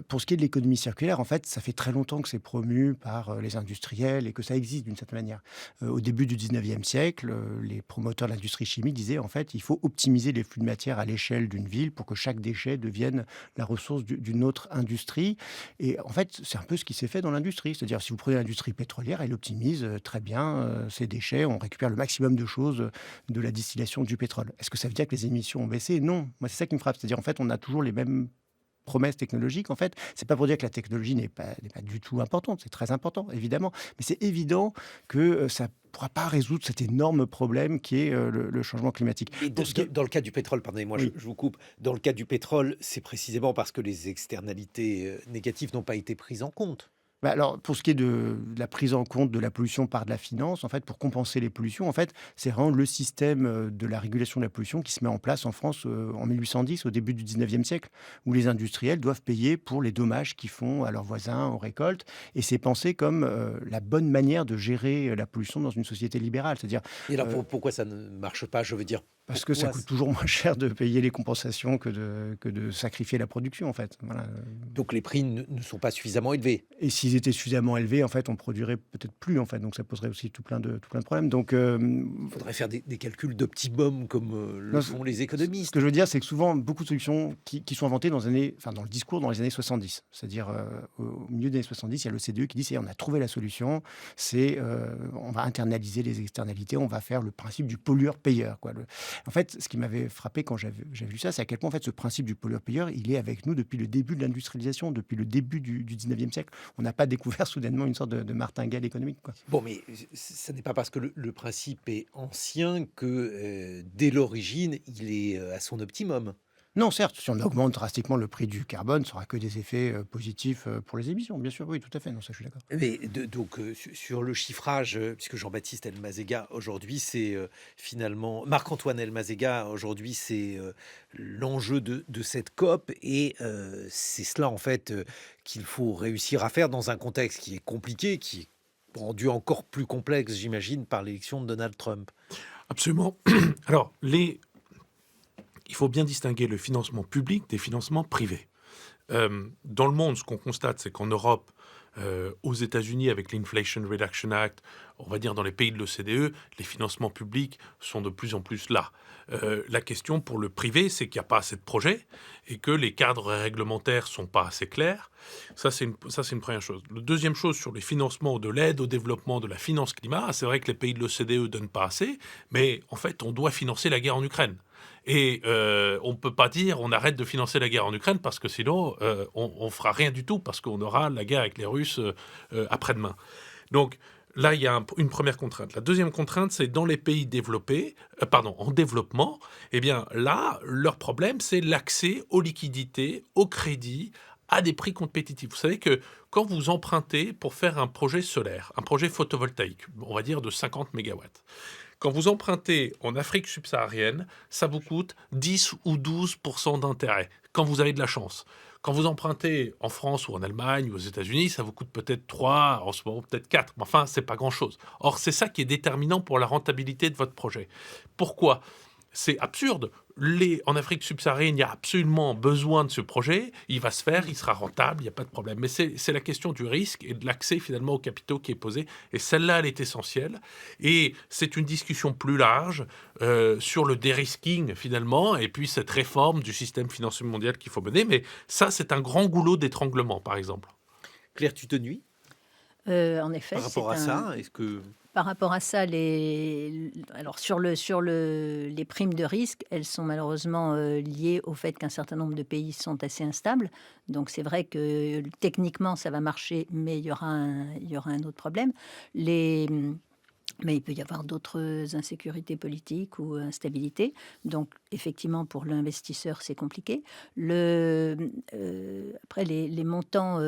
Speaker 3: Pour ce qui est de l'économie circulaire, en fait, ça fait très longtemps que c'est promu par les industriels et que ça existe d'une certaine manière. Au début du 19e siècle, les promoteurs de l'industrie chimique disaient en fait il faut optimiser les flux de matière à l'échelle d'une ville pour que chaque déchet devienne la ressource d'une autre industrie. Et en fait, c'est un peu ce qui s'est fait dans l'industrie. C'est-à-dire, si vous prenez l'industrie pétrolière, elle optimise très bien ses déchets. On récupère le maximum de choses de la distillation du pétrole. Est-ce que ça veut dire que les émissions ont baissé ? Non. Moi, c'est ça qui me frappe. C'est-à-dire, en fait, on a toujours les mêmes promesse technologique, en fait, c'est pas pour dire que la technologie n'est pas du tout importante, c'est très important, évidemment, mais c'est évident que ça pourra pas résoudre cet énorme problème qui est le changement climatique.
Speaker 2: Et dans le cas du pétrole, pardonnez-moi,
Speaker 3: Oui.
Speaker 2: je vous coupe, dans le cas du pétrole, c'est précisément parce que les externalités négatives n'ont pas été prises en compte.
Speaker 3: Bah, alors, pour ce qui est de la prise en compte de la pollution par de la finance, en fait, pour compenser les pollutions, en fait, c'est vraiment le système de la régulation de la pollution qui se met en place en France en 1810, au début du 19e siècle, où les industriels doivent payer pour les dommages qu'ils font à leurs voisins aux récoltes. Et c'est pensé comme la bonne manière de gérer la pollution dans une société libérale. C'est-à-dire,
Speaker 2: Et alors pourquoi ça ne marche pas? Je veux dire,
Speaker 3: parce que ça
Speaker 2: pourquoi
Speaker 3: coûte toujours moins cher de payer les compensations que de sacrifier la production, en fait. Voilà.
Speaker 2: donc les prix ne sont pas suffisamment élevés.
Speaker 3: Et s'ils étaient suffisamment élevés, en fait, on produirait peut-être plus, en fait. Donc ça poserait aussi tout plein de problèmes. Donc,
Speaker 2: Il faudrait faire des calculs d'optimum comme le
Speaker 3: Non,
Speaker 2: font les
Speaker 3: ce
Speaker 2: économistes.
Speaker 3: que je veux dire, c'est que souvent, beaucoup de solutions qui sont inventées dans le discours dans les années 70. C'est-à-dire, au milieu des années 70, il y a l'OCDE qui dit on a trouvé la solution, on va internaliser les externalités, on va faire le principe du pollueur-payeur. En fait, ce qui m'avait frappé quand j'avais vu ça, c'est à quel point en fait, ce principe du pollueur-payeur, il est avec nous depuis le début de l'industrialisation, depuis le début du 19e siècle. On n'a pas découvert soudainement une sorte de martingale économique.
Speaker 2: Bon, mais ce n'est pas parce que le principe est ancien que dès l'origine, il est à son optimum.
Speaker 3: Non, certes, si on augmente drastiquement le prix du carbone, ça n'aura que des effets positifs pour les émissions, bien sûr, oui, tout à fait, non, ça je suis d'accord.
Speaker 2: Mais donc sur le chiffrage, puisque Jean-Baptiste Elmazega aujourd'hui, c'est finalement Marc-Antoine Elmazega aujourd'hui, c'est l'enjeu de cette COP et c'est cela en fait qu'il faut réussir à faire dans un contexte qui est compliqué, qui est rendu encore plus complexe, j'imagine, par l'élection de Donald Trump.
Speaker 4: Absolument. Alors, il faut bien distinguer le financement public des financements privés. Dans le monde, ce qu'on constate, c'est qu'en Europe, aux États-Unis, avec l'Inflation Reduction Act, on va dire dans les pays de l'OCDE, les financements publics sont de plus en plus là. La question pour le privé, c'est qu'il n'y a pas assez de projets et que les cadres réglementaires ne sont pas assez clairs. Ça, c'est une première chose. La deuxième chose, sur les financements de l'aide au développement de la finance climat, c'est vrai que les pays de l'OCDE ne donnent pas assez, mais en fait, on doit financer la guerre en Ukraine. Et on ne peut pas dire on arrête de financer la guerre en Ukraine parce que sinon on ne fera rien du tout parce qu'on aura la guerre avec les Russes après-demain. Donc là, il y a une première contrainte. La deuxième contrainte, c'est dans les pays développés, en développement, eh bien là, leur problème, c'est l'accès aux liquidités, au crédit, à des prix compétitifs. Vous savez que quand vous empruntez pour faire un projet solaire, un projet photovoltaïque, on va dire de 50 mégawatts, quand vous empruntez en Afrique subsaharienne, ça vous coûte 10 ou 12% d'intérêt, quand vous avez de la chance. Quand vous empruntez en France ou en Allemagne ou aux États-Unis, ça vous coûte peut-être 3, en ce moment peut-être 4, mais enfin, c'est pas grand-chose. Or, c'est ça qui est déterminant pour la rentabilité de votre projet. Pourquoi ? C'est absurde. En Afrique subsaharienne, il y a absolument besoin de ce projet. Il va se faire, il sera rentable, il n'y a pas de problème. Mais c'est la question du risque et de l'accès finalement aux capitaux qui est posée. Et celle-là, elle est essentielle. Et c'est une discussion plus large sur le dérisking finalement, et puis cette réforme du système financier mondial qu'il faut mener. Mais ça, c'est un grand goulot d'étranglement, par exemple.
Speaker 2: Claire Tutenuy,
Speaker 10: En effet,
Speaker 2: par rapport à ça, est-ce que...
Speaker 10: Par rapport à ça, alors sur les primes de risque, elles sont malheureusement liées au fait qu'un certain nombre de pays sont assez instables. Donc c'est vrai que techniquement ça va marcher, mais il y aura un autre problème. Mais il peut y avoir d'autres insécurités politiques ou instabilités. Donc, effectivement, pour l'investisseur, c'est compliqué. Après, les montants...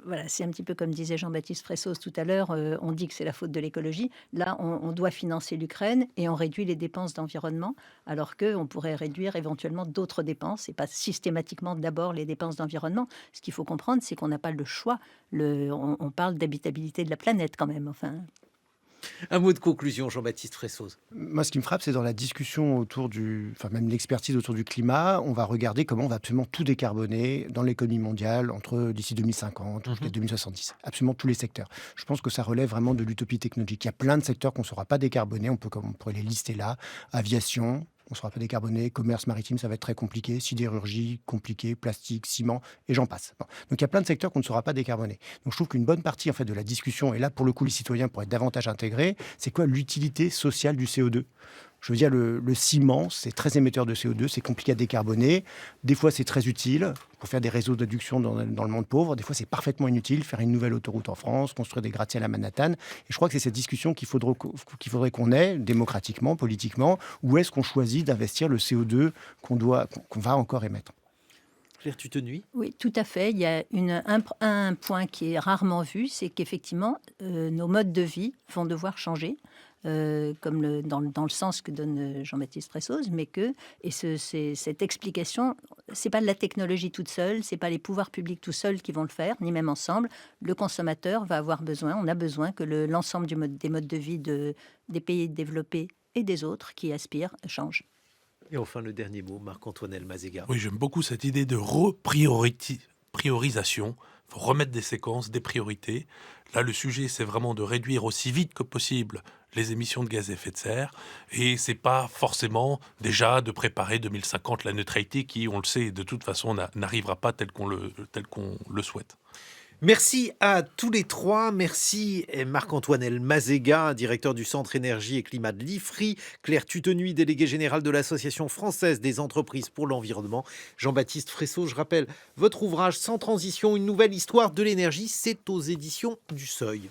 Speaker 10: Voilà, c'est un petit peu comme disait Jean-Baptiste Fressos tout à l'heure, on dit que c'est la faute de l'écologie. Là, on doit financer l'Ukraine et on réduit les dépenses d'environnement, alors qu'on pourrait réduire éventuellement d'autres dépenses et pas systématiquement d'abord les dépenses d'environnement. Ce qu'il faut comprendre, c'est qu'on n'a pas le choix. On parle d'habitabilité de la planète quand même. Enfin...
Speaker 2: Un mot de conclusion, Jean-Baptiste Fressos.
Speaker 3: Moi, ce qui me frappe, c'est dans la discussion même l'expertise autour du climat, on va regarder comment on va absolument tout décarboner dans l'économie mondiale d'ici 2050 jusqu'à 2070. Absolument tous les secteurs. Je pense que ça relève vraiment de l'utopie technologique. Il y a plein de secteurs qu'on ne saura pas décarboner. On pourrait les lister là. Aviation, on ne sera pas décarboné. Commerce maritime, ça va être très compliqué. Sidérurgie, compliqué. Plastique, ciment, et j'en passe. Bon. Donc, il y a plein de secteurs qu'on ne saura pas décarboner. Donc, je trouve qu'une bonne partie en fait, de la discussion, et là, pour le coup, les citoyens pourraient être davantage intégrés, c'est quoi l'utilité sociale du CO2 ? Je veux dire, le ciment, c'est très émetteur de CO2, c'est compliqué à décarboner. Des fois, c'est très utile pour faire des réseaux d'adduction dans le monde pauvre. Des fois, c'est parfaitement inutile, faire une nouvelle autoroute en France, construire des gratte-ciel à Manhattan. Et je crois que c'est cette discussion qu'il faudrait qu'on ait, démocratiquement, politiquement. Où est-ce qu'on choisit d'investir le CO2 qu'on va encore émettre?
Speaker 2: Claire Tutenuy.
Speaker 10: Oui, tout à fait. Il y a un point qui est rarement vu, c'est qu'effectivement, nos modes de vie vont devoir changer. Comme dans le sens que donne Jean-Baptiste Fressoz, mais cette explication, c'est pas de la technologie toute seule, c'est pas les pouvoirs publics tout seuls qui vont le faire, ni même ensemble. Le consommateur va avoir besoin, on a besoin que l'ensemble des modes de vie des pays développés et des autres qui aspirent changent.
Speaker 2: Et enfin, le dernier mot, Marc-Antoine Elmazéga.
Speaker 4: Oui, j'aime beaucoup cette idée de priorisation. Il faut remettre des séquences, des priorités. Là, le sujet, c'est vraiment de réduire aussi vite que possible les émissions de gaz à effet de serre. Et c'est pas forcément déjà de préparer 2050 la neutralité qui, on le sait, de toute façon, n'arrivera pas tel qu'on le souhaite.
Speaker 2: Merci à tous les trois. Merci Marc-Antoine Elmazéga, directeur du Centre Énergie et Climat de l'IFRI, Claire Tutenuy, déléguée générale de l'Association française des entreprises pour l'environnement, Jean-Baptiste Fressoz. Je rappelle, votre ouvrage Sans transition, une nouvelle histoire de l'énergie, c'est aux éditions du Seuil.